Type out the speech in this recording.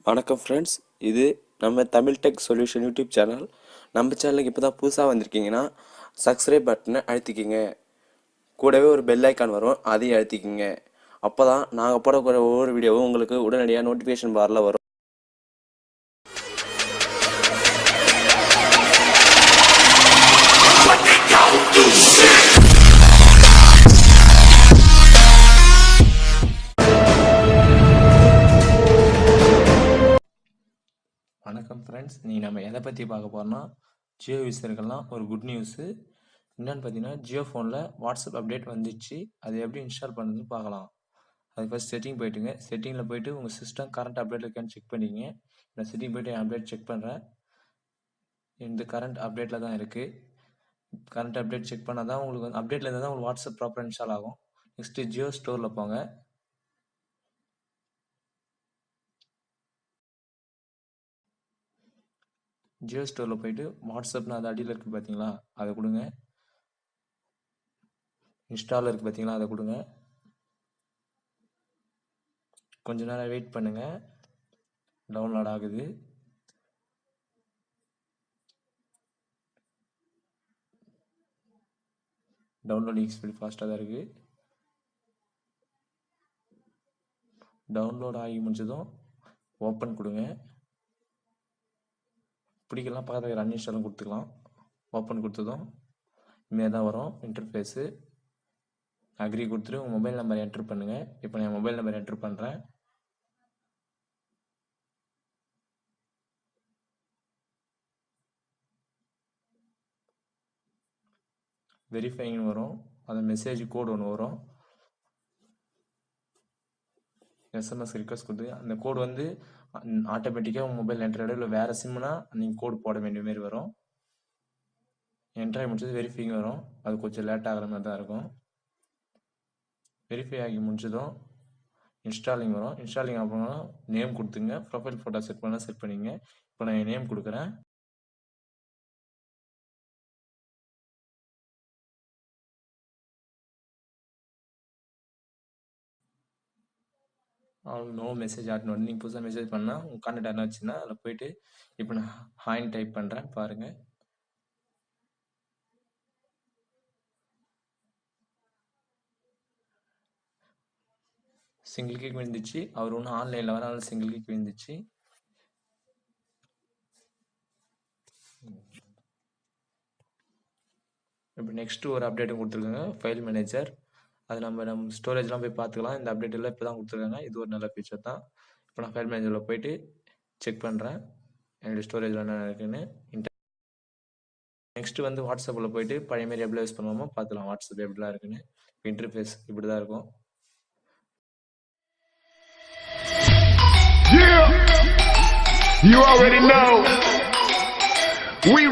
வணக்கம் ஃப்ரெண்ட்ஸ், இது நம்ம Tamil tech solution YouTube channel. நம்ம சேனலுக்கு இப்போ தான் புதுசாக வந்திருக்கீங்கன்னா சப்ஸ்கிரைப் பட்டனை அழுத்திக்கிங்க. கூடவே ஒரு பெல் ஐக்கான் வரும், அதையும் அழுத்திக்கிங்க. அப்போ தான் நாங்கள் போடக்கூடிய ஒவ்வொரு வீடியோவும் உங்களுக்கு உடனடியாக நோட்டிஃபிகேஷன் பாரில் வரும். வணக்கம் ஃப்ரெண்ட்ஸ், நீங்கள் நம்ம எதை பற்றி பார்க்க போகிறோம்னா ஜியோ யூஸருக்கெல்லாம் ஒரு குட் நியூஸு. என்னென்னு பார்த்தீங்கன்னா, ஜியோ ஃபோனில் வாட்ஸ்அப் அப்டேட் வந்துச்சு. அது எப்படி இன்ஸ்டால் பண்ணுறதுன்னு பார்க்கலாம். அது ஃபஸ்ட் செட்டிங் போய்ட்டுங்க. செட்டிங்கில் போய்ட்டு உங்கள் சிஸ்டம் கரண்ட் அப்டேட் இருக்கான்னு செக் பண்ணிக்கிங்க. நான் செட்டிங் போய்ட்டு என் அப்டேட் செக் பண்ணுறேன். இந்த கரண்ட் அப்டேட்டில் தான் இருக்குது. கரண்ட் அப்டேட் செக் பண்ணால் தான் உங்களுக்கு வந்து அப்டேட்டில் இருந்தால் தான் உங்களுக்கு வாட்ஸ்அப் ப்ராப்பராக இன்ஸ்டால் ஆகும். நெக்ஸ்ட்டு ஜியோ ஸ்டோரில் போங்க. ஜியோ ஸ்டோரில் போயிட்டு வாட்ஸ்அப்னு அது அடியில் இருக்குது பார்த்தீங்களா, அதை கொடுங்க. இன்ஸ்டாலில் இருக்குது பார்த்தீங்களா, அதை கொடுங்க. கொஞ்ச நேரம் வெயிட் பண்ணுங்கள், டவுன்லோட் ஆகுது. டவுன்லோடிங் ஸ்பீட் ஃபாஸ்ட்டாக தான் இருக்குது. டவுன்லோட் ஆகி முடிஞ்சதும் ஓப்பன் கொடுங்க. பிடிக்கலாம், பக்கத்தில் அன்இன்ஸ்டாலும் கொடுத்துக்கலாம். ஓப்பன் கொடுத்ததும் இனிமேல் தான் வரும் இன்டர்ஃபேஸு. அக்ரி கொடுத்துட்டு உங்கள் மொபைல் நம்பர் என்ட்ரு பண்ணுங்கள். இப்போ நான் மொபைல் நம்பர் என்ட்ரு பண்ணுறேன். வெரிஃபைன்னு வரும், அந்த மெசேஜ் கோடு ஒன்று வரும். எஸ்எம்எஸ் ரிக்வஸ்ட் கொடுத்து அந்த கோடு வந்து ஆட்டோமேட்டிக்காக உங்கள் மொபைல் என்ட்ரு ஆகிடும். இல்லை வேறு சிம்னா நீங்கள் கோடு போட வேண்டிய மாரி வரும். என்ட்ராகி முடிச்சது வெரிஃபைங் வரும். அது கொஞ்சம் லேட் ஆகிற மாதிரி தான் இருக்கும். வெரிஃபை ஆகி முடிச்சதும் இன்ஸ்டாலிங் வரும். இன்ஸ்டாலிங் அப்புறம் நேம் கொடுத்துங்க. ப்ரொஃபைல் ஃபோட்டோ செட் பண்ணால் செட் பண்ணிங்க. இப்போ நான் என் நேம் கொடுக்குறேன். நோ மெசேஜ் ஆட்னு நீங்கள் புதுசாக மெசேஜ் பண்ணால் உங்கள் கான்டாக்ட் யாரும் வச்சுன்னா அதில் போயிட்டு இப்போ நான் ஹாய்ன்னு டைப் பண்ணுறேன், பாருங்கள். சிங்கிள் கிளிக் விழுந்துச்சு. அவர் ஒன்றும் ஆன்லைனில் வரனால சிங்கிள் கிளிக் விழுந்துச்சு. இப்போ நெக்ஸ்ட்டு ஒரு அப்டேட்டும் கொடுத்துருக்காங்க, ஃபைல் மேனேஜர். அது நம்ம ஸ்டோரேஜ்லாம் போய் பார்த்துக்கலாம். இந்த அப்டேட் எல்லாம் இப்போ தான் கொடுத்துருக்காங்க. இது ஒரு நல்ல ஃபீச்சர் தான். இப்போ நான் ஃபைல் மேனேஜரில் போயிட்டு செக் பண்ணுறேன் என்னுடைய ஸ்டோரேஜில் என்ன இருக்குன்னு. நெக்ஸ்ட்டு வந்து வாட்ஸ்அப்பில் போயிட்டு பழைய மாரி எப்படி யூஸ் பண்ணுவோமோ பார்த்துக்கலாம் வாட்ஸ்அப் எப்படிலாம் இருக்குன்னு. இன்டர்ஃபேஸ் இப்படி தான் இருக்கும். You already know. We